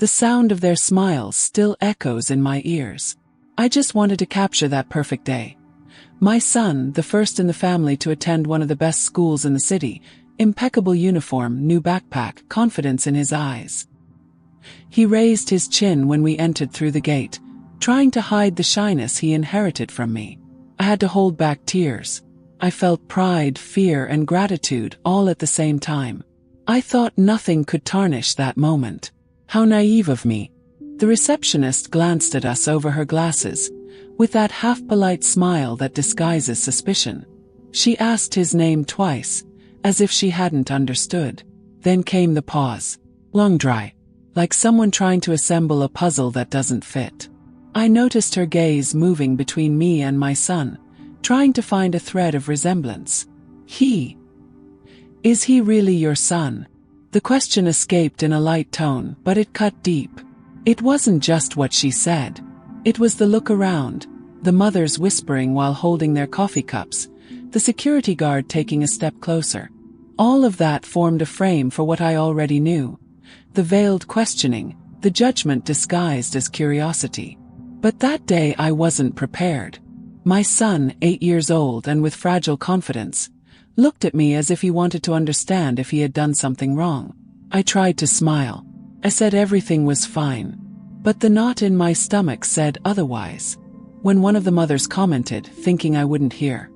The sound of their smiles still echoes in my ears. I just wanted to capture that perfect day. My son, the first in the family to attend one of the best schools in the city, impeccable uniform, new backpack, confidence in his eyes. He raised his chin when we entered through the gate, trying to hide the shyness he inherited from me. I had to hold back tears. I felt pride, fear, and gratitude all at the same time. I thought nothing could tarnish that moment. How naive of me. The receptionist glanced at us over her glasses, with that half-polite smile that disguises suspicion. She asked his name twice, as if she hadn't understood. Then came the pause. Long dry. Like someone trying to assemble a puzzle that doesn't fit. I noticed her gaze moving between me and my son, trying to find a thread of resemblance. Is he really your son? The question escaped in a light tone, but it cut deep. It wasn't just what she said. It was the look around, the mothers whispering while holding their coffee cups, the security guard taking a step closer. All of that formed a frame for what I already knew. The veiled questioning, the judgment disguised as curiosity. But that day I wasn't prepared. My son, 8 years old and with fragile confidence, looked at me as if he wanted to understand if he had done something wrong. I tried to smile. I said everything was fine. But the knot in my stomach said otherwise. When one of the mothers commented, thinking I wouldn't hear,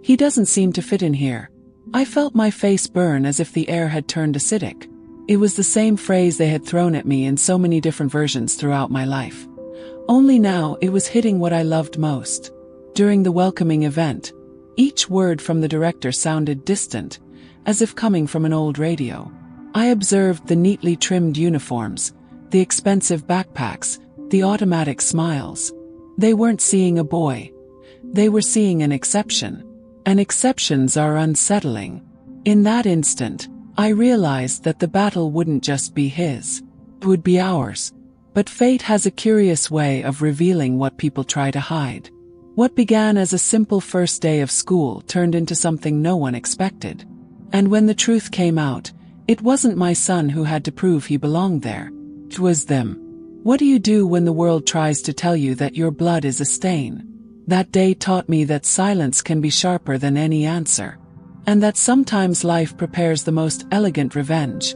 "He doesn't seem to fit in here," I felt my face burn as if the air had turned acidic. It was the same phrase they had thrown at me in so many different versions throughout my life. Only now it was hitting what I loved most. During the welcoming event, each word from the director sounded distant, as if coming from an old radio. I observed the neatly trimmed uniforms, the expensive backpacks, the automatic smiles. They weren't seeing a boy. They were seeing an exception. And exceptions are unsettling. In that instant, I realized that the battle wouldn't just be his. It would be ours. But fate has a curious way of revealing what people try to hide. What began as a simple first day of school turned into something no one expected. And when the truth came out, it wasn't my son who had to prove he belonged there. It was them. What do you do when the world tries to tell you that your blood is a stain? That day taught me that silence can be sharper than any answer. And that sometimes life prepares the most elegant revenge.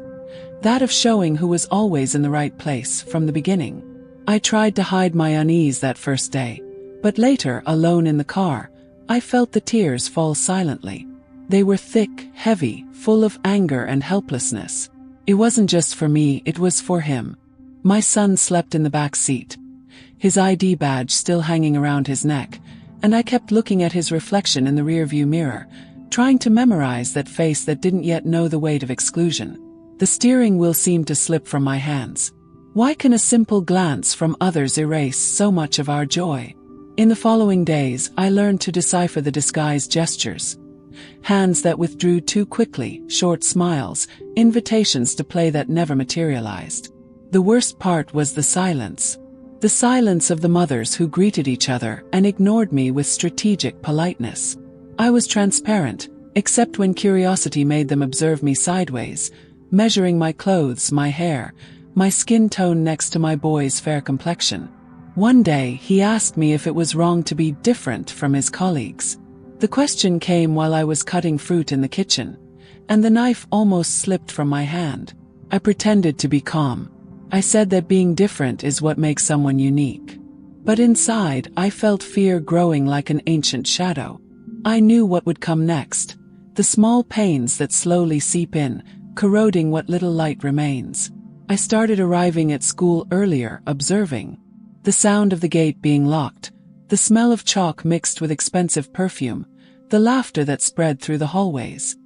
That of showing who was always in the right place from the beginning. I tried to hide my unease that first day. But later, alone in the car, I felt the tears fall silently. They were thick, heavy, full of anger and helplessness. It wasn't just for me, it was for him. My son slept in the back seat, his ID badge still hanging around his neck, and I kept looking at his reflection in the rearview mirror, trying to memorize that face that didn't yet know the weight of exclusion. The steering wheel seemed to slip from my hands. Why can a simple glance from others erase so much of our joy? In the following days, I learned to decipher the disguised gestures. Hands that withdrew too quickly, short smiles, invitations to play that never materialized. The worst part was the silence. The silence of the mothers who greeted each other and ignored me with strategic politeness. I was transparent, except when curiosity made them observe me sideways, measuring my clothes, my hair, my skin tone next to my boy's fair complexion. One day, he asked me if it was wrong to be different from his colleagues. The question came while I was cutting fruit in the kitchen, and the knife almost slipped from my hand. I pretended to be calm. I said that being different is what makes someone unique. But inside, I felt fear growing like an ancient shadow. I knew what would come next. The small pains that slowly seep in, corroding what little light remains. I started arriving at school earlier, observing. The sound of the gate being locked, the smell of chalk mixed with expensive perfume, the laughter that spread through the hallways.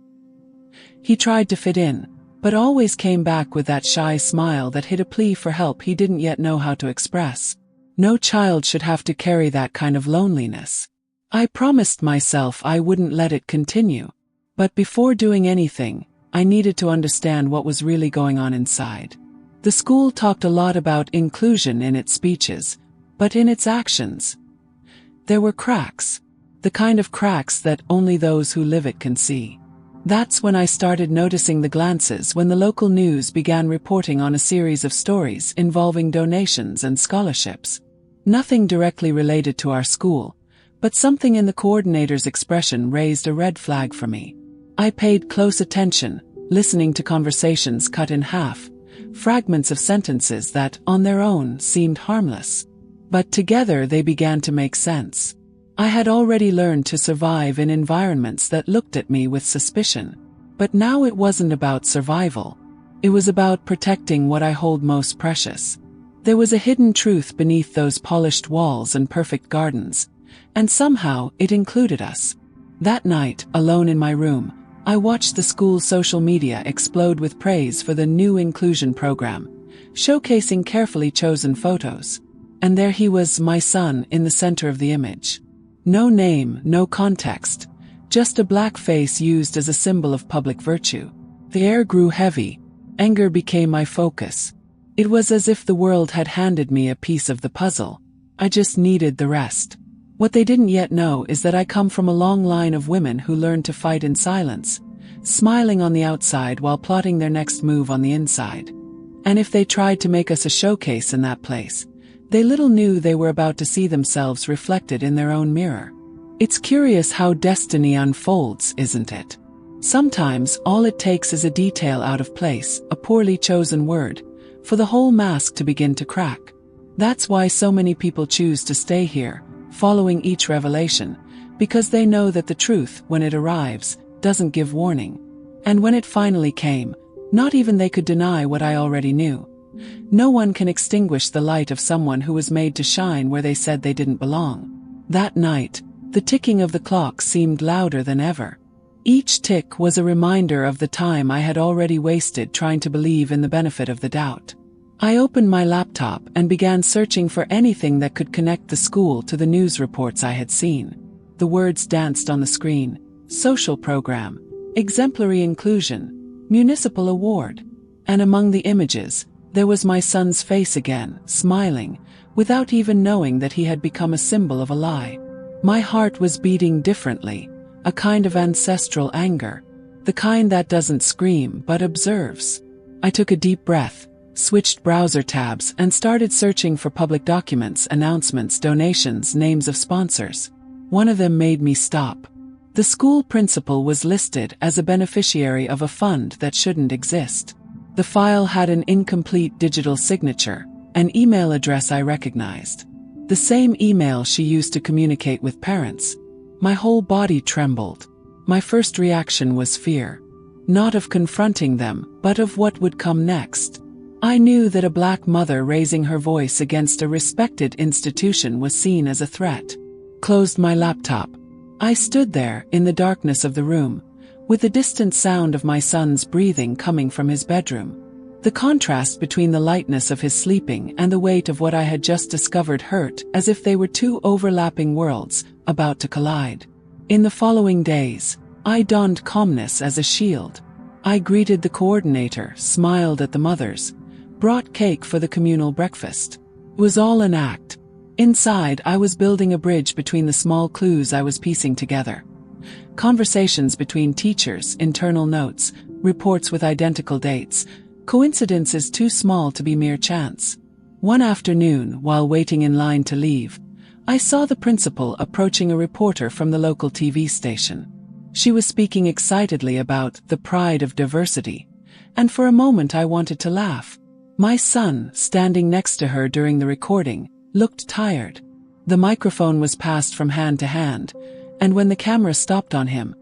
He tried to fit in, but always came back with that shy smile that hid a plea for help he didn't yet know how to express. No child should have to carry that kind of loneliness. I promised myself I wouldn't let it continue. But before doing anything, I needed to understand what was really going on inside. The school talked a lot about inclusion in its speeches, but in its actions, there were cracks. The kind of cracks that only those who live it can see. That's when I started noticing the glances when the local news began reporting on a series of stories involving donations and scholarships. Nothing directly related to our school, but something in the coordinator's expression raised a red flag for me. I paid close attention, listening to conversations cut in half, fragments of sentences that, on their own, seemed harmless. But together they began to make sense. I had already learned to survive in environments that looked at me with suspicion. But now it wasn't about survival. It was about protecting what I hold most precious. There was a hidden truth beneath those polished walls and perfect gardens, and somehow it included us. That night, alone in my room, I watched the school's social media explode with praise for the new inclusion program, showcasing carefully chosen photos. And there he was, my son, in the center of the image. No name, no context, just a black face used as a symbol of public virtue. The air grew heavy. Anger became my focus. It was as if the world had handed me a piece of the puzzle. I just needed the rest. What they didn't yet know is that I come from a long line of women who learned to fight in silence, smiling on the outside while plotting their next move on the inside. And if they tried to make us a showcase in that place, they little knew they were about to see themselves reflected in their own mirror. It's curious how destiny unfolds, isn't it? Sometimes all it takes is a detail out of place, a poorly chosen word, for the whole mask to begin to crack. That's why so many people choose to stay here, following each revelation, because they know that the truth, when it arrives, doesn't give warning. And when it finally came, not even they could deny what I already knew. No one can extinguish the light of someone who was made to shine where they said they didn't belong. That night, the ticking of the clock seemed louder than ever. Each tick was a reminder of the time I had already wasted trying to believe in the benefit of the doubt. I opened my laptop and began searching for anything that could connect the school to the news reports I had seen. The words danced on the screen: social program, exemplary inclusion, municipal award. And among the images, there was my son's face again, smiling, without even knowing that he had become a symbol of a lie. My heart was beating differently, a kind of ancestral anger, the kind that doesn't scream but observes. I took a deep breath, switched browser tabs, and started searching for public documents, announcements, donations, names of sponsors. One of them made me stop. The school principal was listed as a beneficiary of a fund that shouldn't exist. The file had an incomplete digital signature, an email address I recognized. The same email she used to communicate with parents. My whole body trembled. My first reaction was fear. Not of confronting them, but of what would come next. I knew that a black mother raising her voice against a respected institution was seen as a threat. Closed my laptop. I stood there, in the darkness of the room, with the distant sound of my son's breathing coming from his bedroom. The contrast between the lightness of his sleeping and the weight of what I had just discovered hurt, as if they were two overlapping worlds, about to collide. In the following days, I donned calmness as a shield. I greeted the coordinator, smiled at the mothers, brought cake for the communal breakfast. It was all an act. Inside, I was building a bridge between the small clues I was piecing together. Conversations between teachers, internal notes, reports with identical dates, coincidences too small to be mere chance. One afternoon, while waiting in line to leave, I saw the principal approaching a reporter from the local TV station. She was speaking excitedly about the pride of diversity, and for a moment I wanted to laugh. My son, standing next to her during the recording, looked tired. The microphone was passed from hand to hand, and when the camera stopped on him,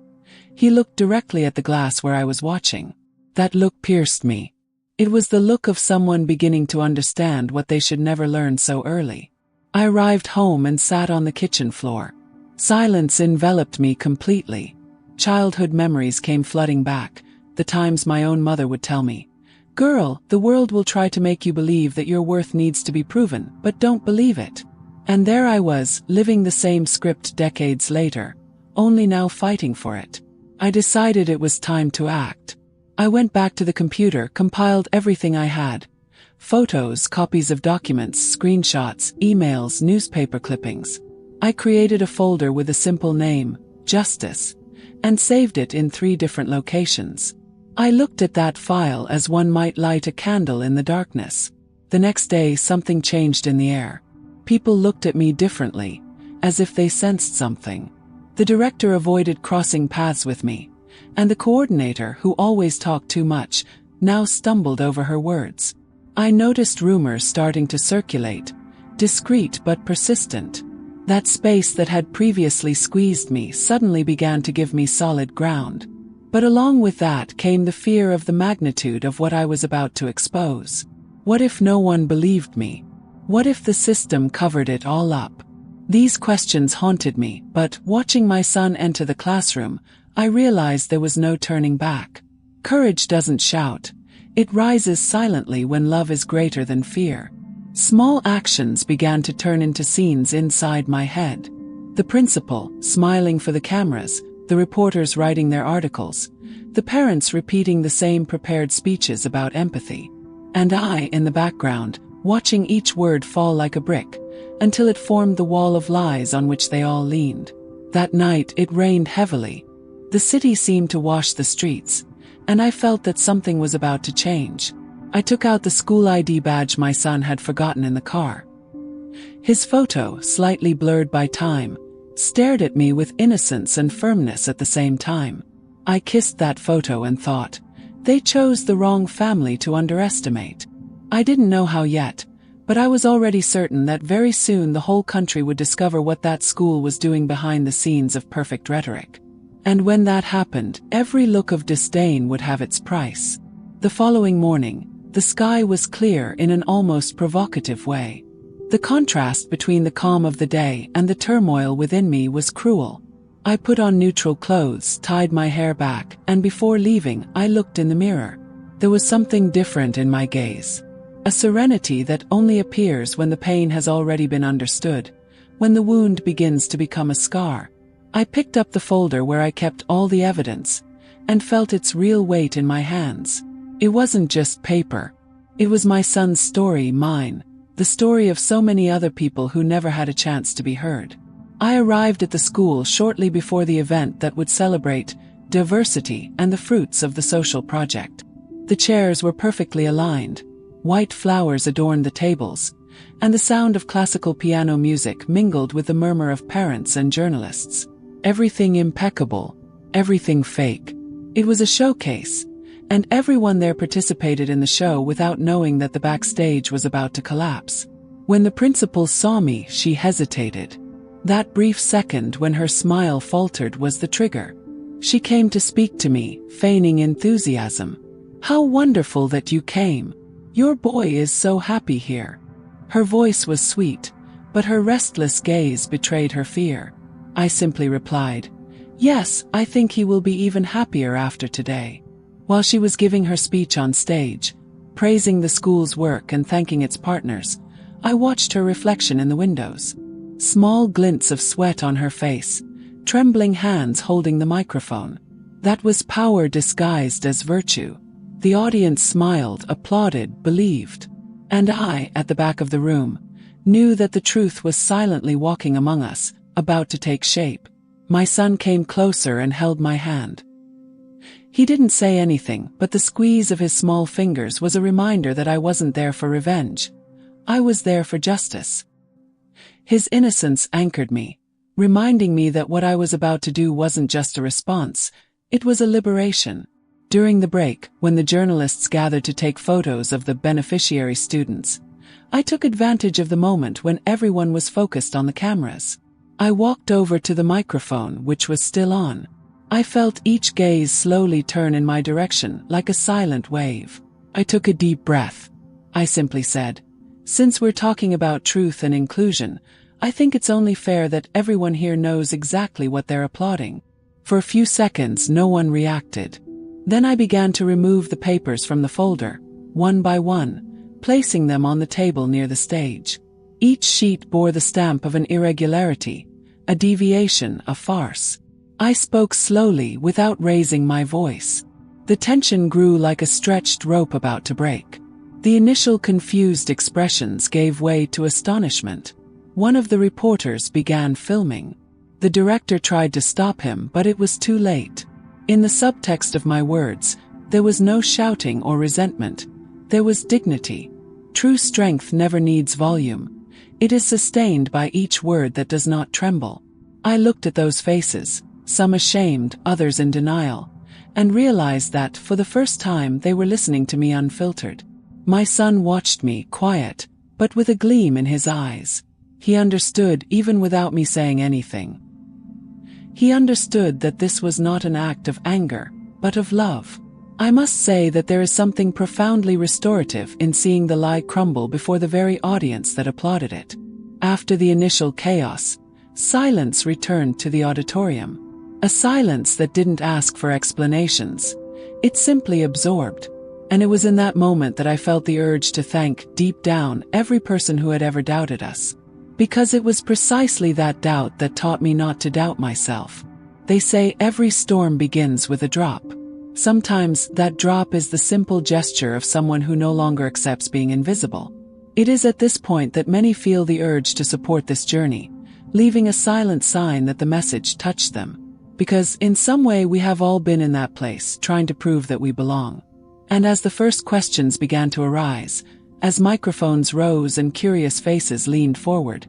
he looked directly at the glass where I was watching. That look pierced me. It was the look of someone beginning to understand what they should never learn so early. I arrived home and sat on the kitchen floor. Silence enveloped me completely. Childhood memories came flooding back, the times my own mother would tell me, "Girl, the world will try to make you believe that your worth needs to be proven, but don't believe it." And there I was, living the same script decades later, only now fighting for it. I decided it was time to act. I went back to the computer, compiled everything I had. Photos, copies of documents, screenshots, emails, newspaper clippings. I created a folder with a simple name, Justice, and saved it in 3 different locations. I looked at that file as one might light a candle in the darkness. The next day something changed in the air. People looked at me differently, as if they sensed something. The director avoided crossing paths with me, and the coordinator, who always talked too much, now stumbled over her words. I noticed rumors starting to circulate, discreet but persistent. That space that had previously squeezed me suddenly began to give me solid ground. But along with that came the fear of the magnitude of what I was about to expose. What if no one believed me? What if the system covered it all up? These questions haunted me, but watching my son enter the classroom, I realized there was no turning back. Courage doesn't shout. It rises silently when love is greater than fear. Small actions began to turn into scenes inside my head. The principal, smiling for the cameras, the reporters writing their articles, the parents repeating the same prepared speeches about empathy. And I, in the background, watching each word fall like a brick, until it formed the wall of lies on which they all leaned. That night it rained heavily. The city seemed to wash the streets, and I felt that something was about to change. I took out the school ID badge my son had forgotten in the car. His photo, slightly blurred by time, stared at me with innocence and firmness at the same time. I kissed that photo and thought, they chose the wrong family to underestimate. I didn't know how yet, but I was already certain that very soon the whole country would discover what that school was doing behind the scenes of perfect rhetoric. And when that happened, every look of disdain would have its price. The following morning, the sky was clear in an almost provocative way. The contrast between the calm of the day and the turmoil within me was cruel. I put on neutral clothes, tied my hair back, and before leaving, I looked in the mirror. There was something different in my gaze. A serenity that only appears when the pain has already been understood, when the wound begins to become a scar. I picked up the folder where I kept all the evidence, and felt its real weight in my hands. It wasn't just paper. It was my son's story, mine, the story of so many other people who never had a chance to be heard. I arrived at the school shortly before the event that would celebrate diversity and the fruits of the social project. The chairs were perfectly aligned. White flowers adorned the tables, and the sound of classical piano music mingled with the murmur of parents and journalists. Everything impeccable, everything fake. It was a showcase, and everyone there participated in the show without knowing that the backstage was about to collapse. When the principal saw me, she hesitated. That brief second when her smile faltered was the trigger. She came to speak to me, feigning enthusiasm. "How wonderful that you came. Your boy is so happy here." Her voice was sweet, but her restless gaze betrayed her fear. I simply replied, "Yes, I think he will be even happier after today." While she was giving her speech on stage, praising the school's work and thanking its partners, I watched her reflection in the windows. Small glints of sweat on her face, trembling hands holding the microphone. That was power disguised as virtue. The audience smiled, applauded, believed. And I, at the back of the room, knew that the truth was silently walking among us, about to take shape. My son came closer and held my hand. He didn't say anything, but the squeeze of his small fingers was a reminder that I wasn't there for revenge. I was there for justice. His innocence anchored me, reminding me that what I was about to do wasn't just a response, it was a liberation. During the break, when the journalists gathered to take photos of the beneficiary students, I took advantage of the moment when everyone was focused on the cameras. I walked over to the microphone, which was still on. I felt each gaze slowly turn in my direction like a silent wave. I took a deep breath. I simply said, "Since we're talking about truth and inclusion, I think it's only fair that everyone here knows exactly what they're applauding." For a few seconds, no one reacted. Then I began to remove the papers from the folder, one by one, placing them on the table near the stage. Each sheet bore the stamp of an irregularity, a deviation, a farce. I spoke slowly without raising my voice. The tension grew like a stretched rope about to break. The initial confused expressions gave way to astonishment. One of the reporters began filming. The director tried to stop him, but it was too late. In the subtext of my words, there was no shouting or resentment. There was dignity. True strength never needs volume. It is sustained by each word that does not tremble. I looked at those faces, some ashamed, others in denial, and realized that, for the first time, they were listening to me unfiltered. My son watched me, quiet, but with a gleam in his eyes. He understood even without me saying anything. He understood that this was not an act of anger, but of love. I must say that there is something profoundly restorative in seeing the lie crumble before the very audience that applauded it. After the initial chaos, silence returned to the auditorium. A silence that didn't ask for explanations. It simply absorbed. And it was in that moment that I felt the urge to thank, deep down, every person who had ever doubted us. Because it was precisely that doubt that taught me not to doubt myself. They say every storm begins with a drop. Sometimes that drop is the simple gesture of someone who no longer accepts being invisible. It is at this point that many feel the urge to support this journey, leaving a silent sign that the message touched them. Because in some way we have all been in that place, trying to prove that we belong. And as the first questions began to arise, as microphones rose and curious faces leaned forward,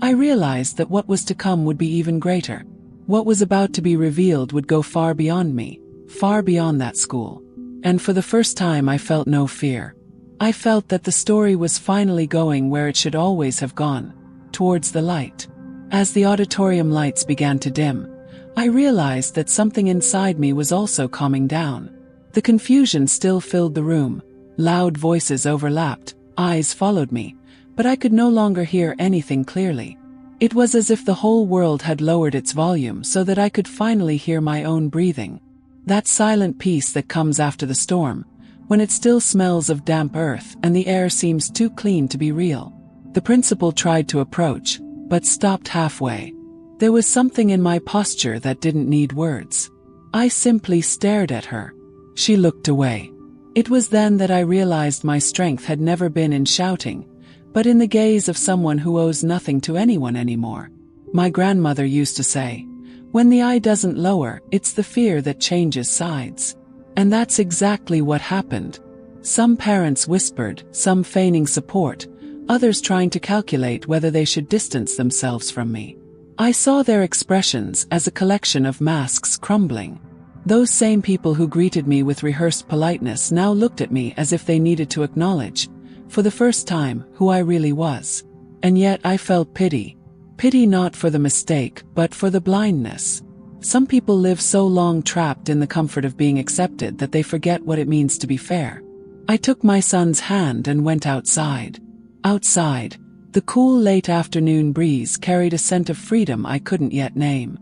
I realized that what was to come would be even greater. What was about to be revealed would go far beyond me, far beyond that school. And for the first time I felt no fear. I felt that the story was finally going where it should always have gone, towards the light. As the auditorium lights began to dim, I realized that something inside me was also calming down. The confusion still filled the room. Loud voices overlapped, eyes followed me, but I could no longer hear anything clearly. It was as if the whole world had lowered its volume so that I could finally hear my own breathing. That silent peace that comes after the storm, when it still smells of damp earth and the air seems too clean to be real. The principal tried to approach, but stopped halfway. There was something in my posture that didn't need words. I simply stared at her. She looked away. It was then that I realized my strength had never been in shouting, but in the gaze of someone who owes nothing to anyone anymore. My grandmother used to say, when the eye doesn't lower, it's the fear that changes sides. And that's exactly what happened. Some parents whispered, some feigning support, others trying to calculate whether they should distance themselves from me. I saw their expressions as a collection of masks crumbling. Those same people who greeted me with rehearsed politeness now looked at me as if they needed to acknowledge, for the first time, who I really was. And yet I felt pity. Pity not for the mistake, but for the blindness. Some people live so long trapped in the comfort of being accepted that they forget what it means to be fair. I took my son's hand and went outside. Outside, the cool late afternoon breeze carried a scent of freedom I couldn't yet name.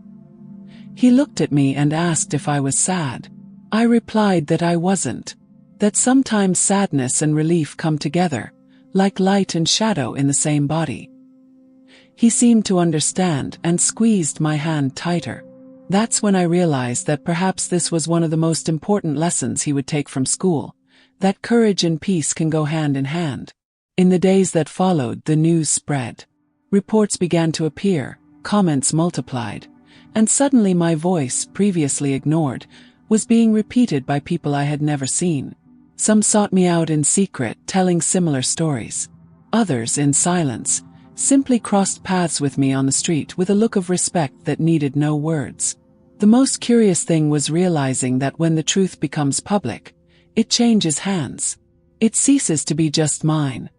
He looked at me and asked if I was sad. I replied that I wasn't. That sometimes sadness and relief come together, like light and shadow in the same body. He seemed to understand and squeezed my hand tighter. That's when I realized that perhaps this was one of the most important lessons he would take from school, that courage and peace can go hand in hand. In the days that followed, the news spread. Reports began to appear, comments multiplied. And suddenly my voice, previously ignored, was being repeated by people I had never seen. Some sought me out in secret, telling similar stories. Others, in silence, simply crossed paths with me on the street with a look of respect that needed no words. The most curious thing was realizing that when the truth becomes public, it changes hands. It ceases to be just mine.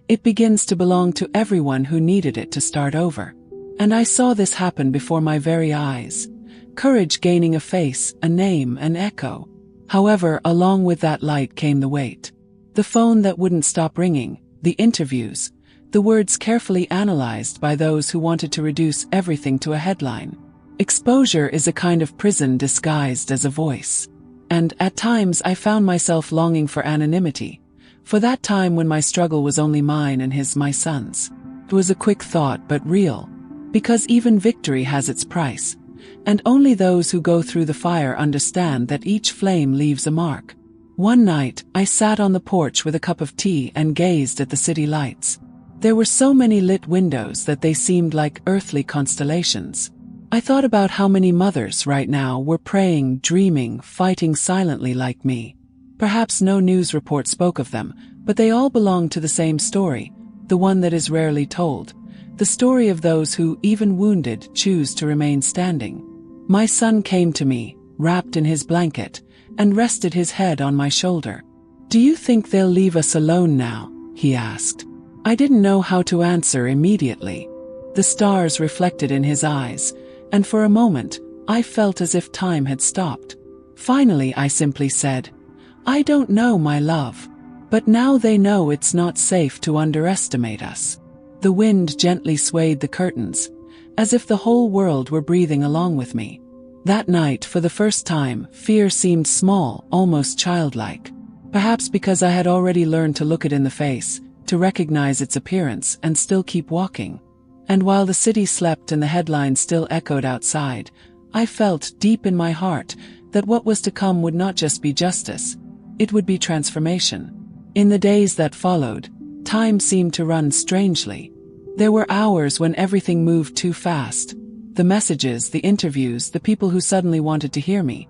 It begins to belong to everyone who needed it to start over. And I saw this happen before my very eyes. Courage gaining a face, a name, an echo. However, along with that light came the weight. The phone that wouldn't stop ringing, the interviews, the words carefully analyzed by those who wanted to reduce everything to a headline. Exposure is a kind of prison disguised as a voice. And at times I found myself longing for anonymity, for that time when my struggle was only mine and my son's. It was a quick thought but real. Because even victory has its price, and only those who go through the fire understand that each flame leaves a mark. One night, I sat on the porch with a cup of tea and gazed at the city lights. There were so many lit windows that they seemed like earthly constellations. I thought about how many mothers right now were praying, dreaming, fighting silently like me. Perhaps no news report spoke of them, but they all belonged to the same story, the one that is rarely told. The story of those who, even wounded, choose to remain standing. My son came to me, wrapped in his blanket, and rested his head on my shoulder. "Do you think they'll leave us alone now?" he asked. I didn't know how to answer immediately. The stars reflected in his eyes, and for a moment, I felt as if time had stopped. Finally, I simply said, "I don't know, my love. But now they know it's not safe to underestimate us." The wind gently swayed the curtains, as if the whole world were breathing along with me. That night, for the first time, fear seemed small, almost childlike. Perhaps because I had already learned to look it in the face, to recognize its appearance, and still keep walking. And while the city slept and the headlines still echoed outside, I felt deep in my heart that what was to come would not just be justice, it would be transformation. In the days that followed, time seemed to run strangely. There were hours when everything moved too fast. The messages, the interviews, the people who suddenly wanted to hear me,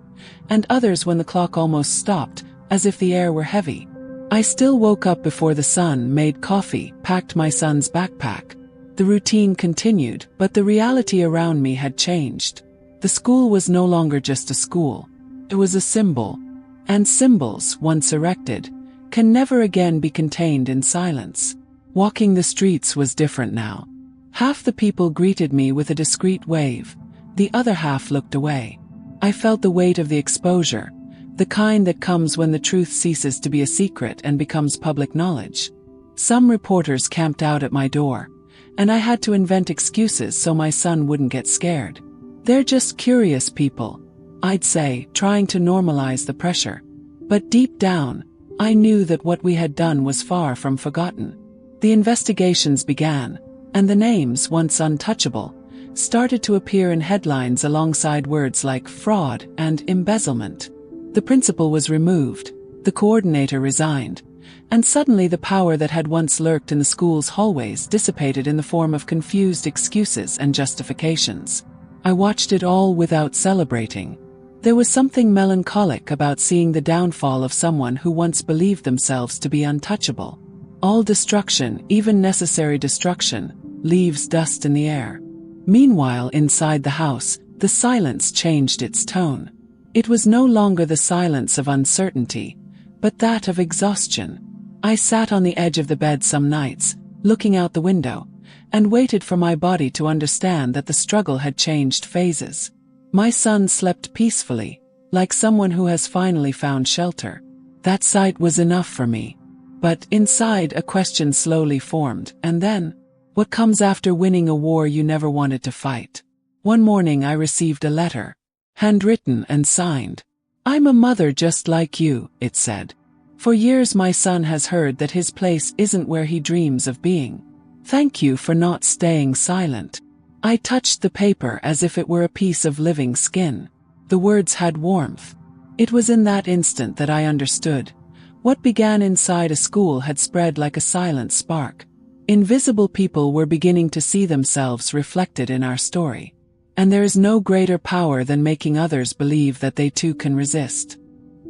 and others when the clock almost stopped, as if the air were heavy. I still woke up before the sun, made coffee, packed my son's backpack. The routine continued, but the reality around me had changed. The school was no longer just a school. It was a symbol. And symbols, once erected, can never again be contained in silence. Walking the streets was different now. Half the people greeted me with a discreet wave, the other half looked away. I felt the weight of the exposure, the kind that comes when the truth ceases to be a secret and becomes public knowledge. Some reporters camped out at my door, and I had to invent excuses so my son wouldn't get scared. "They're just curious people," I'd say, trying to normalize the pressure. But deep down, I knew that what we had done was far from forgotten. The investigations began, and the names, once untouchable, started to appear in headlines alongside words like fraud and embezzlement. The principal was removed, the coordinator resigned, and suddenly the power that had once lurked in the school's hallways dissipated in the form of confused excuses and justifications. I watched it all without celebrating. There was something melancholic about seeing the downfall of someone who once believed themselves to be untouchable. All destruction, even necessary destruction, leaves dust in the air. Meanwhile, inside the house, the silence changed its tone. It was no longer the silence of uncertainty, but that of exhaustion. I sat on the edge of the bed some nights, looking out the window, and waited for my body to understand that the struggle had changed phases. My son slept peacefully, like someone who has finally found shelter. That sight was enough for me. But inside, a question slowly formed, and then, what comes after winning a war you never wanted to fight? One morning I received a letter, handwritten and signed. "I'm a mother just like you," it said. "For years my son has heard that his place isn't where he dreams of being. Thank you for not staying silent." I touched the paper as if it were a piece of living skin. The words had warmth. It was in that instant that I understood. What began inside a school had spread like a silent spark. Invisible people were beginning to see themselves reflected in our story. And there is no greater power than making others believe that they too can resist.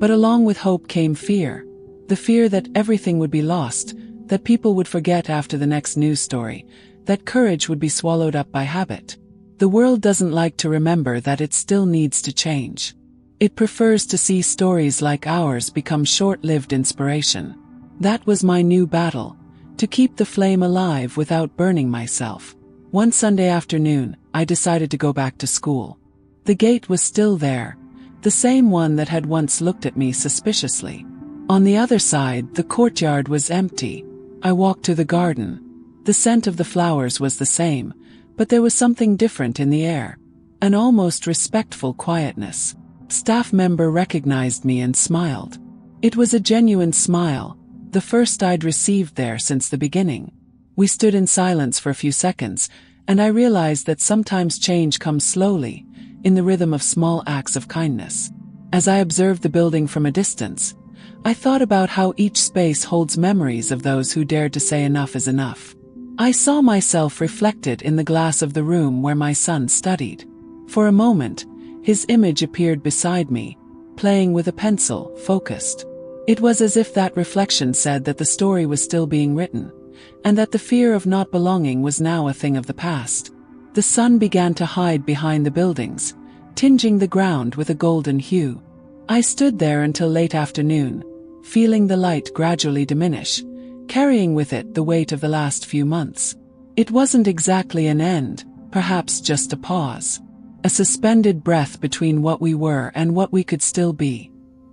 But along with hope came fear. The fear that everything would be lost, that people would forget after the next news story, that courage would be swallowed up by habit. The world doesn't like to remember that it still needs to change. It prefers to see stories like ours become short-lived inspiration. That was my new battle, to keep the flame alive without burning myself. One Sunday afternoon, I decided to go back to school. The gate was still there, the same one that had once looked at me suspiciously. On the other side, the courtyard was empty. I walked to the garden. The scent of the flowers was the same, but there was something different in the air, an almost respectful quietness. Staff member recognized me and smiled. It was a genuine smile, the first I'd received there since the beginning. We stood in silence for a few seconds, and I realized that sometimes change comes slowly, in the rhythm of small acts of kindness. As I observed the building from a distance, I thought about how each space holds memories of those who dared to say enough is enough. I saw myself reflected in the glass of the room where my son studied. For a moment, his image appeared beside me, playing with a pencil, focused. It was as if that reflection said that the story was still being written, and that the fear of not belonging was now a thing of the past. The sun began to hide behind the buildings, tinging the ground with a golden hue. I stood there until late afternoon, feeling the light gradually diminish, carrying with it the weight of the last few months. It wasn't exactly an end, perhaps just a pause. A suspended breath between what we were and what we could still be.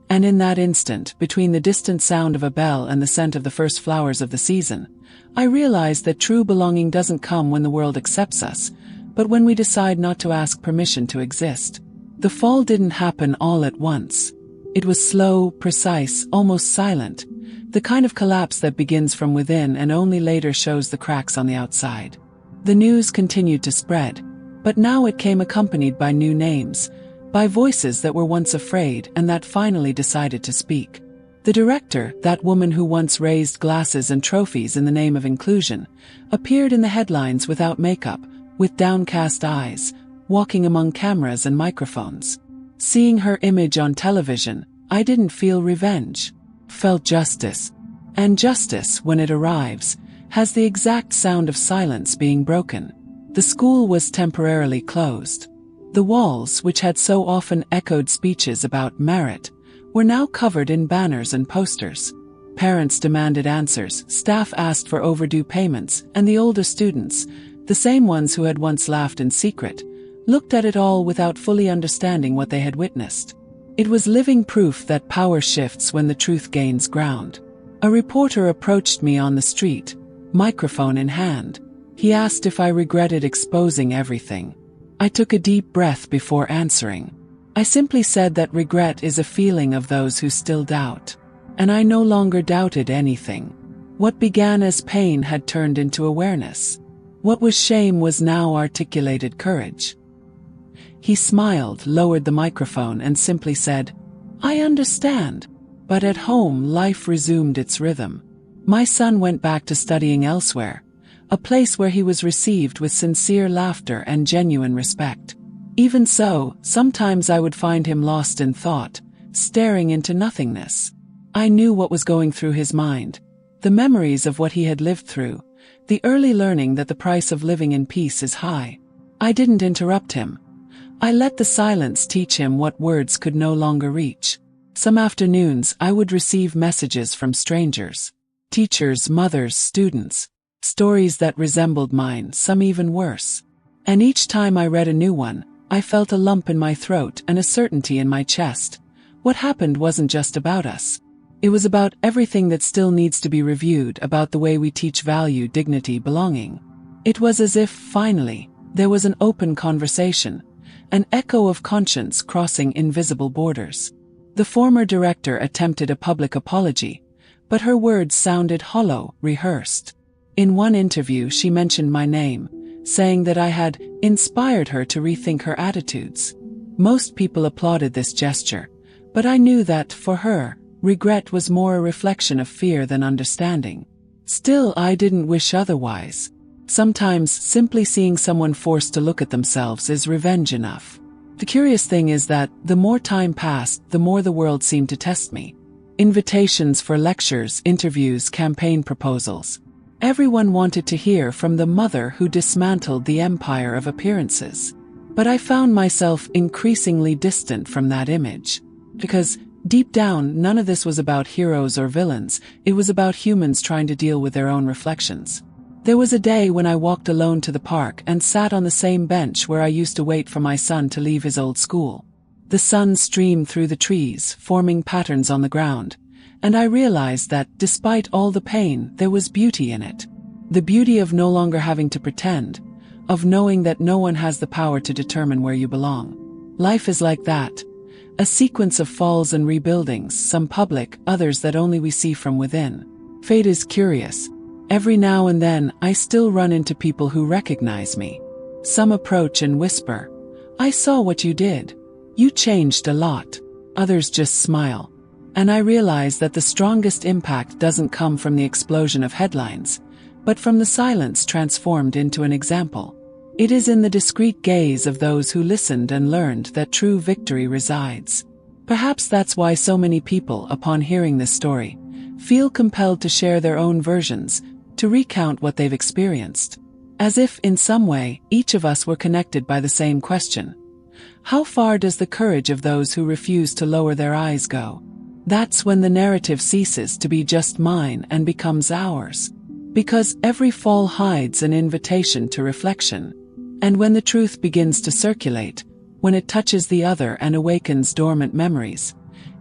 And in that instant, between the distant sound of a bell and the scent of the first flowers of the season, I realized that true belonging doesn't come when the world accepts us, but when we decide not to ask permission to exist. The fall didn't happen all at once. It was slow, precise, almost silent, the kind of collapse that begins from within and only later shows the cracks on the outside. The news continued to spread, but now it came accompanied by new names, by voices that were once afraid and that finally decided to speak. The director, that woman who once raised glasses and trophies in the name of inclusion, appeared in the headlines without makeup, with downcast eyes, walking among cameras and microphones. Seeing her image on television, I didn't feel revenge, felt justice. And justice, when it arrives, has the exact sound of silence being broken. The school was temporarily closed. The walls, which had so often echoed speeches about merit, were now covered in banners and posters. Parents demanded answers, staff asked for overdue payments, and the older students, the same ones who had once laughed in secret, looked at it all without fully understanding what they had witnessed. It was living proof that power shifts when the truth gains ground. A reporter approached me on the street, microphone in hand. He asked if I regretted exposing everything. I took a deep breath before answering. I simply said that regret is a feeling of those who still doubt. And I no longer doubted anything. What began as pain had turned into awareness. What was shame was now articulated courage. He smiled, lowered the microphone, and simply said, "I understand." But at home, life resumed its rhythm. My son went back to studying elsewhere, a place where he was received with sincere laughter and genuine respect. Even so, sometimes I would find him lost in thought, staring into nothingness. I knew what was going through his mind, the memories of what he had lived through, the early learning that the price of living in peace is high. I didn't interrupt him. I let the silence teach him what words could no longer reach. Some afternoons I would receive messages from strangers, teachers, mothers, students, stories that resembled mine, some even worse. And each time I read a new one, I felt a lump in my throat and a certainty in my chest. What happened wasn't just about us. It was about everything that still needs to be reviewed, about the way we teach value, dignity, belonging. It was as if, finally, there was an open conversation, an echo of conscience crossing invisible borders. The former director attempted a public apology, but her words sounded hollow, rehearsed. In one interview she mentioned my name, saying that I had inspired her to rethink her attitudes. Most people applauded this gesture, but I knew that, for her, regret was more a reflection of fear than understanding. Still, I didn't wish otherwise. Sometimes, simply seeing someone forced to look at themselves is revenge enough. The curious thing is that, the more time passed, the more the world seemed to test me. Invitations for lectures, interviews, campaign proposals. Everyone wanted to hear from the mother who dismantled the empire of appearances. But I found myself increasingly distant from that image. Because, deep down, none of this was about heroes or villains, it was about humans trying to deal with their own reflections. There was a day when I walked alone to the park and sat on the same bench where I used to wait for my son to leave his old school. The sun streamed through the trees, forming patterns on the ground, and I realized that, despite all the pain, there was beauty in it. The beauty of no longer having to pretend, of knowing that no one has the power to determine where you belong. Life is like that. A sequence of falls and rebuildings, some public, others that only we see from within. Fate is curious. Every now and then, I still run into people who recognize me. Some approach and whisper, "I saw what you did. You changed a lot." Others just smile. And I realize that the strongest impact doesn't come from the explosion of headlines, but from the silence transformed into an example. It is in the discreet gaze of those who listened and learned that true victory resides. Perhaps that's why so many people, upon hearing this story, feel compelled to share their own versions, to recount what they've experienced. As if, in some way, each of us were connected by the same question. How far does the courage of those who refuse to lower their eyes go? That's when the narrative ceases to be just mine and becomes ours. Because every fall hides an invitation to reflection. And when the truth begins to circulate, when it touches the other and awakens dormant memories,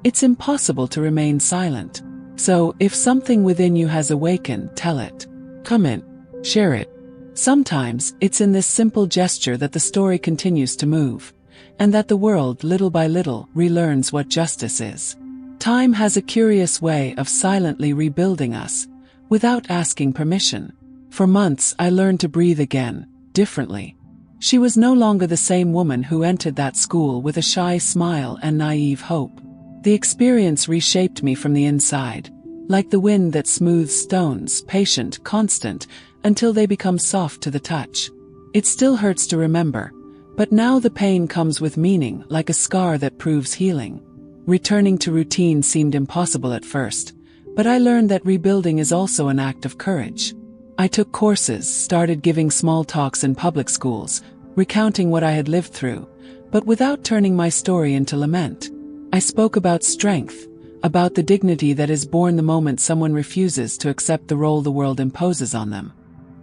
it's impossible to remain silent. So, if something within you has awakened, tell it. Comment. Share it. Sometimes, it's in this simple gesture that the story continues to move, and that the world, little by little, relearns what justice is. Time has a curious way of silently rebuilding us, without asking permission. For months, I learned to breathe again, differently. She was no longer the same woman who entered that school with a shy smile and naive hope. The experience reshaped me from the inside, like the wind that smooths stones, patient, constant, until they become soft to the touch. It still hurts to remember, but now the pain comes with meaning, like a scar that proves healing. Returning to routine seemed impossible at first, but I learned that rebuilding is also an act of courage. I took courses, started giving small talks in public schools, recounting what I had lived through, but without turning my story into lament. I spoke about strength, about the dignity that is born the moment someone refuses to accept the role the world imposes on them.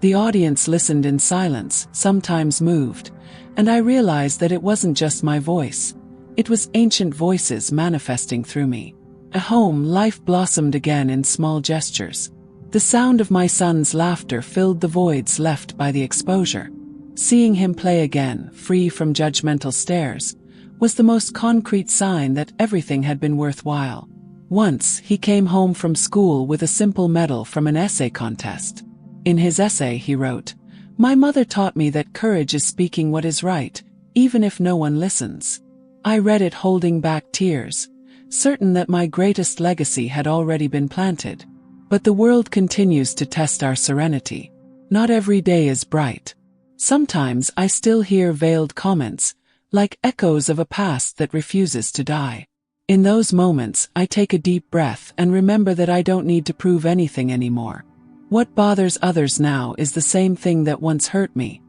The audience listened in silence, sometimes moved, and I realized that it wasn't just my voice. It was ancient voices manifesting through me. At home, life blossomed again in small gestures. The sound of my son's laughter filled the voids left by the exposure. Seeing him play again, free from judgmental stares, was the most concrete sign that everything had been worthwhile. Once, he came home from school with a simple medal from an essay contest. In his essay, he wrote, "My mother taught me that courage is speaking what is right, even if no one listens." I read it holding back tears, certain that my greatest legacy had already been planted. But the world continues to test our serenity. Not every day is bright. Sometimes I still hear veiled comments, like echoes of a past that refuses to die. In those moments, I take a deep breath and remember that I don't need to prove anything anymore. What bothers others now is the same thing that once hurt me.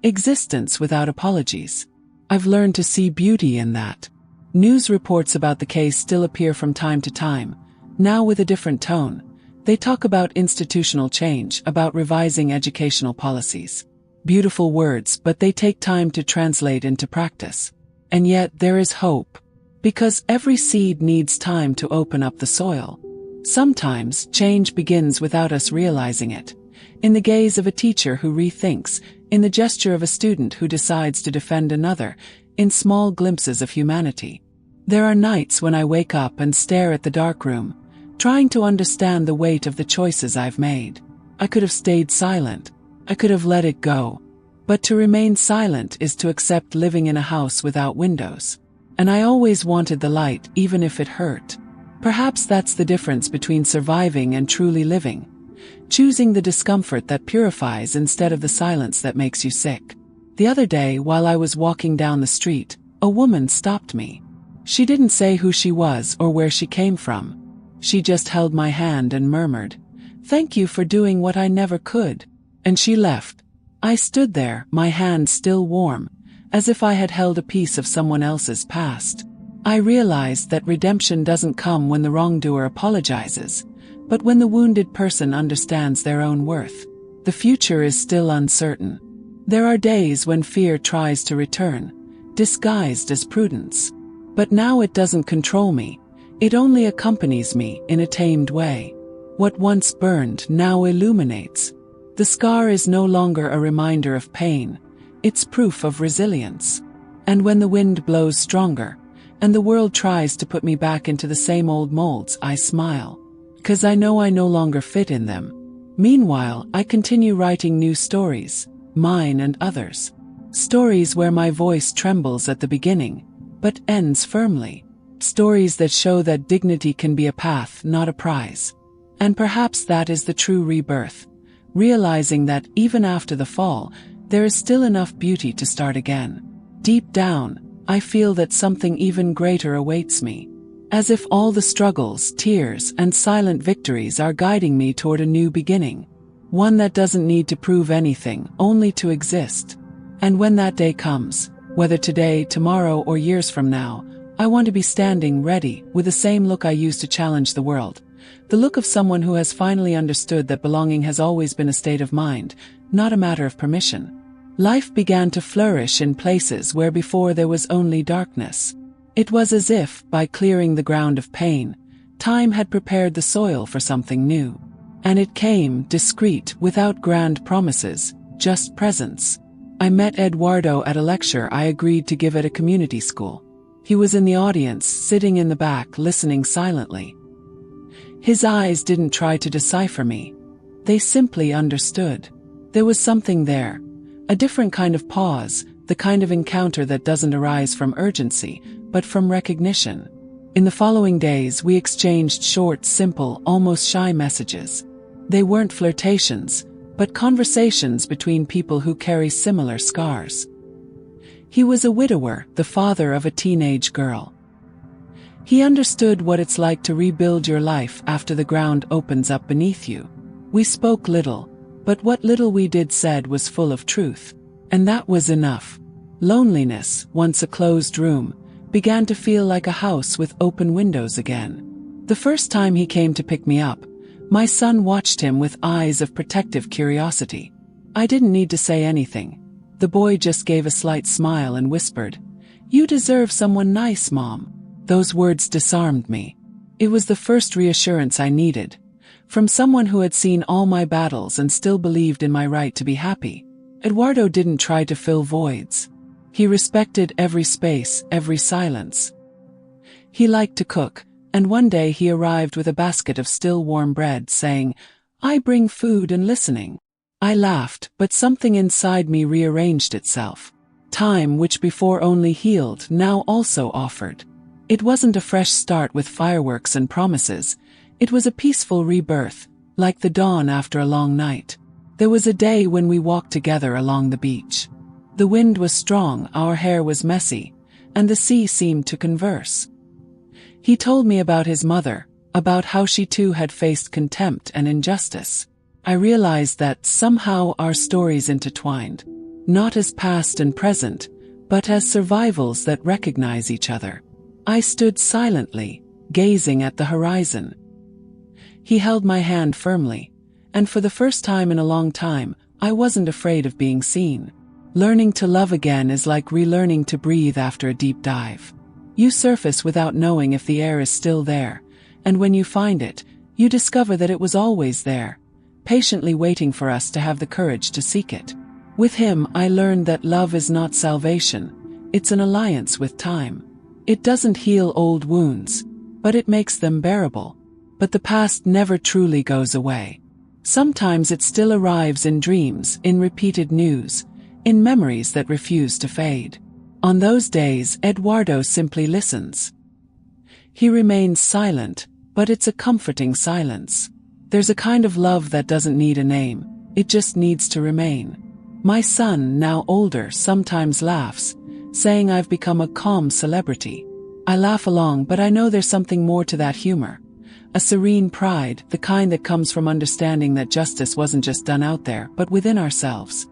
Existence without apologies. I've learned to see beauty in that. News reports about the case still appear from time to time, now with a different tone. They talk about institutional change, about revising educational policies. Beautiful words, but they take time to translate into practice. And yet there is hope. Because every seed needs time to open up the soil. Sometimes, change begins without us realizing it. In the gaze of a teacher who rethinks, in the gesture of a student who decides to defend another, in small glimpses of humanity. There are nights when I wake up and stare at the dark room, trying to understand the weight of the choices I've made. I could have stayed silent. I could have let it go. But to remain silent is to accept living in a house without windows. And I always wanted the light, even if it hurt. Perhaps that's the difference between surviving and truly living. Choosing the discomfort that purifies instead of the silence that makes you sick. The other day, while I was walking down the street, a woman stopped me. She didn't say who she was or where she came from. She just held my hand and murmured, "Thank you for doing what I never could." And she left. I stood there, my hand still warm, as if I had held a piece of someone else's past. I realized that redemption doesn't come when the wrongdoer apologizes, but when the wounded person understands their own worth. The future is still uncertain. There are days when fear tries to return, disguised as prudence. But now it doesn't control me. It only accompanies me in a tamed way. What once burned now illuminates. The scar is no longer a reminder of pain. It's proof of resilience. And when the wind blows stronger, and the world tries to put me back into the same old molds, I smile. 'Cause I know I no longer fit in them. Meanwhile, I continue writing new stories, mine and others. Stories where my voice trembles at the beginning, but ends firmly. Stories that show that dignity can be a path, not a prize. And perhaps that is the true rebirth. Realizing that even after the fall, there is still enough beauty to start again. Deep down, I feel that something even greater awaits me. As if all the struggles, tears, and silent victories are guiding me toward a new beginning. One that doesn't need to prove anything, only to exist. And when that day comes, whether today, tomorrow, or years from now, I want to be standing ready, with the same look I used to challenge the world. The look of someone who has finally understood that belonging has always been a state of mind, not a matter of permission. Life began to flourish in places where before there was only darkness. It was as if, by clearing the ground of pain, time had prepared the soil for something new. And it came, discreet, without grand promises, just presence. I met Eduardo at a lecture I agreed to give at a community school. He was in the audience, sitting in the back, listening silently. His eyes didn't try to decipher me. They simply understood. There was something there. A different kind of pause, the kind of encounter that doesn't arise from urgency, but from recognition. In the following days, we exchanged short, simple, almost shy messages. They weren't flirtations, but conversations between people who carry similar scars. He was a widower, the father of a teenage girl. He understood what it's like to rebuild your life after the ground opens up beneath you. We spoke little, but what little we did said was full of truth. And that was enough. Loneliness, once a closed room, began to feel like a house with open windows again. The first time he came to pick me up, my son watched him with eyes of protective curiosity. I didn't need to say anything. The boy just gave a slight smile and whispered, "You deserve someone nice, Mom." Those words disarmed me. It was the first reassurance I needed, from someone who had seen all my battles and still believed in my right to be happy. Eduardo didn't try to fill voids. He respected every space, every silence. He liked to cook, and one day he arrived with a basket of still warm bread, saying, "I bring food and listening." I laughed, but something inside me rearranged itself. Time, which before only healed, now also offered. It wasn't a fresh start with fireworks and promises. It was a peaceful rebirth, like the dawn after a long night. There was a day when we walked together along the beach. The wind was strong, our hair was messy, and the sea seemed to converse. He told me about his mother, about how she too had faced contempt and injustice. I realized that somehow our stories intertwined, not as past and present, but as survivals that recognize each other. I stood silently, gazing at the horizon. He held my hand firmly, and for the first time in a long time, I wasn't afraid of being seen. Learning to love again is like relearning to breathe after a deep dive. You surface without knowing if the air is still there, and when you find it, you discover that it was always there, patiently waiting for us to have the courage to seek it. With him, I learned that love is not salvation, it's an alliance with time. It doesn't heal old wounds, but it makes them bearable. But the past never truly goes away. Sometimes it still arrives in dreams, in repeated news, in memories that refuse to fade. On those days, Eduardo simply listens. He remains silent, but it's a comforting silence. There's a kind of love that doesn't need a name, it just needs to remain. My son, now older, sometimes laughs, saying I've become a calm celebrity. I laugh along, but I know there's something more to that humor. A serene pride, the kind that comes from understanding that justice wasn't just done out there, but within ourselves.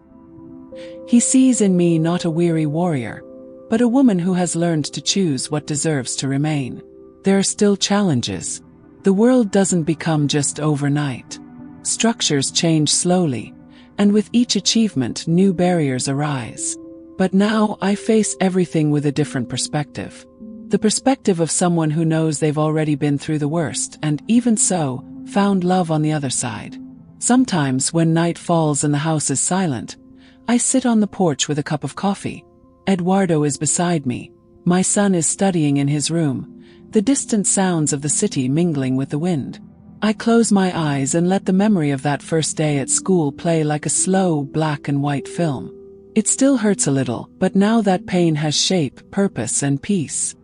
He sees in me not a weary warrior, but a woman who has learned to choose what deserves to remain. There are still challenges. The world doesn't become just overnight. Structures change slowly, and with each achievement, new barriers arise. But now I face everything with a different perspective. The perspective of someone who knows they've already been through the worst and, even so, found love on the other side. Sometimes, when night falls and the house is silent, I sit on the porch with a cup of coffee. Eduardo is beside me. My son is studying in his room, the distant sounds of the city mingling with the wind. I close my eyes and let the memory of that first day at school play like a slow black and white film. It still hurts a little, but now that pain has shape, purpose, and peace.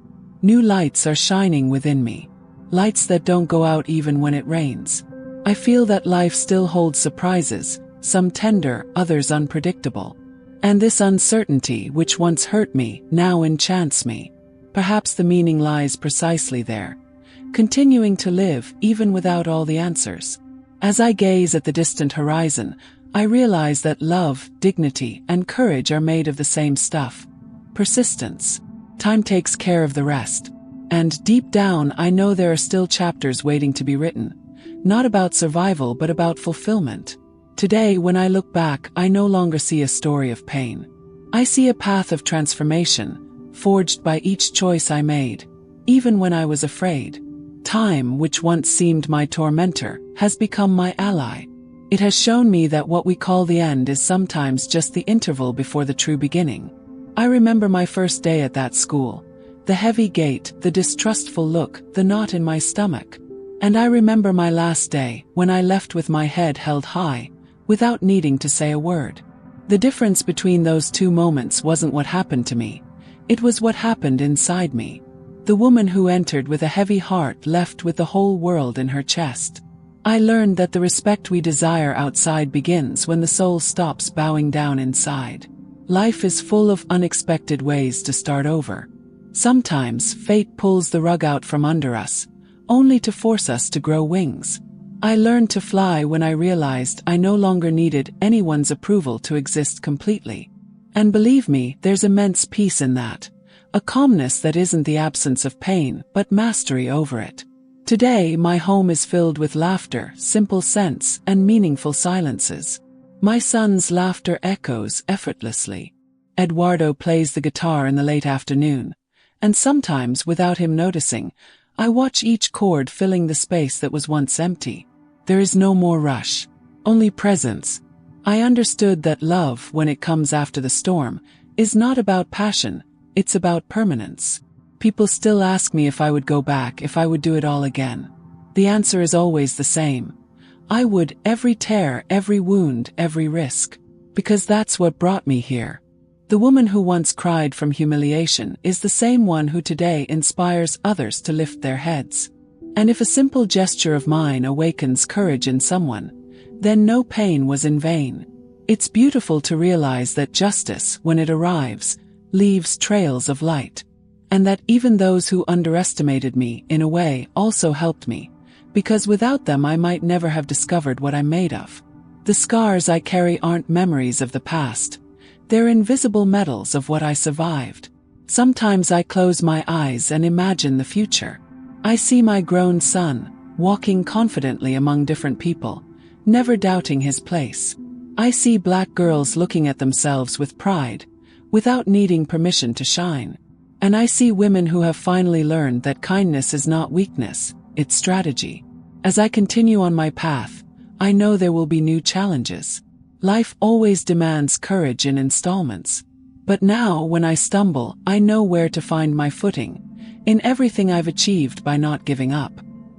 New lights are shining within me. Lights that don't go out even when it rains. I feel that life still holds surprises, some tender, others unpredictable. And this uncertainty, which once hurt me, now enchants me. Perhaps the meaning lies precisely there, continuing to live even without all the answers. As I gaze at the distant horizon, I realize that love, dignity, and courage are made of the same stuff. Persistence. Time takes care of the rest. And deep down, I know there are still chapters waiting to be written, not about survival but about fulfillment. Today, when I look back, I no longer see a story of pain. I see a path of transformation, forged by each choice I made, even when I was afraid. Time, which once seemed my tormentor, has become my ally. It has shown me that what we call the end is sometimes just the interval before the true beginning. I remember my first day at that school. The heavy gait, the distrustful look, the knot in my stomach. And I remember my last day, when I left with my head held high, without needing to say a word. The difference between those two moments wasn't what happened to me. It was what happened inside me. The woman who entered with a heavy heart left with the whole world in her chest. I learned that the respect we desire outside begins when the soul stops bowing down inside. Life is full of unexpected ways to start over. Sometimes fate pulls the rug out from under us, only to force us to grow wings. I learned to fly when I realized I no longer needed anyone's approval to exist completely. And believe me, there's immense peace in that. A calmness that isn't the absence of pain, but mastery over it. Today, my home is filled with laughter, simple scents, and meaningful silences. My son's laughter echoes effortlessly. Eduardo plays the guitar in the late afternoon. And sometimes, without him noticing, I watch each chord filling the space that was once empty. There is no more rush, only presence. I understood that love, when it comes after the storm, is not about passion, it's about permanence. People still ask me if I would go back, if I would do it all again. The answer is always the same. I would, every tear, every wound, every risk. Because that's what brought me here. The woman who once cried from humiliation is the same one who today inspires others to lift their heads. And if a simple gesture of mine awakens courage in someone, then no pain was in vain. It's beautiful to realize that justice, when it arrives, leaves trails of light. And that even those who underestimated me, in a way, also helped me, because without them I might never have discovered what I'm made of. The scars I carry aren't memories of the past. They're invisible medals of what I survived. Sometimes I close my eyes and imagine the future. I see my grown son, walking confidently among different people, never doubting his place. I see black girls looking at themselves with pride, without needing permission to shine. And I see women who have finally learned that kindness is not weakness, it's strategy. As I continue on my path, I know there will be new challenges. Life always demands courage in installments. But now, when I stumble, I know where to find my footing, in everything I've achieved by not giving up.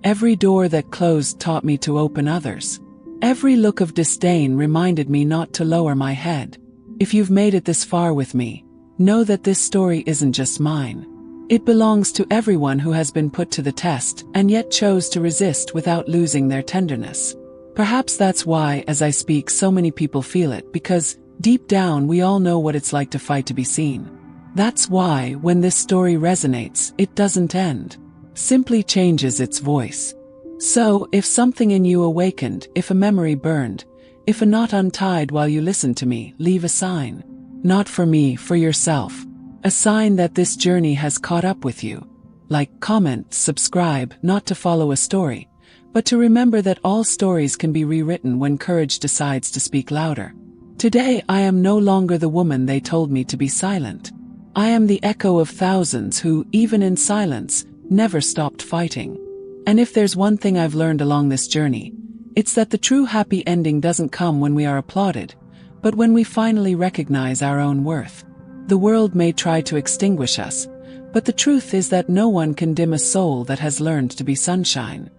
Every door that closed taught me to open others. Every look of disdain reminded me not to lower my head. If you've made it this far with me, know that this story isn't just mine. It belongs to everyone who has been put to the test and yet chose to resist without losing their tenderness. Perhaps that's why, as I speak, so many people feel it, because deep down we all know what it's like to fight to be seen. That's why, when this story resonates, it doesn't end. Simply changes its voice. So, if something in you awakened, if a memory burned, if a knot untied while you listened to me, leave a sign. Not for me, for yourself. A sign that this journey has caught up with you. Like, comment, subscribe, not to follow a story, but to remember that all stories can be rewritten when courage decides to speak louder. Today I am no longer the woman they told me to be silent. I am the echo of thousands who, even in silence, never stopped fighting. And if there's one thing I've learned along this journey, it's that the true happy ending doesn't come when we are applauded, but when we finally recognize our own worth. The world may try to extinguish us, but the truth is that no one can dim a soul that has learned to be sunshine.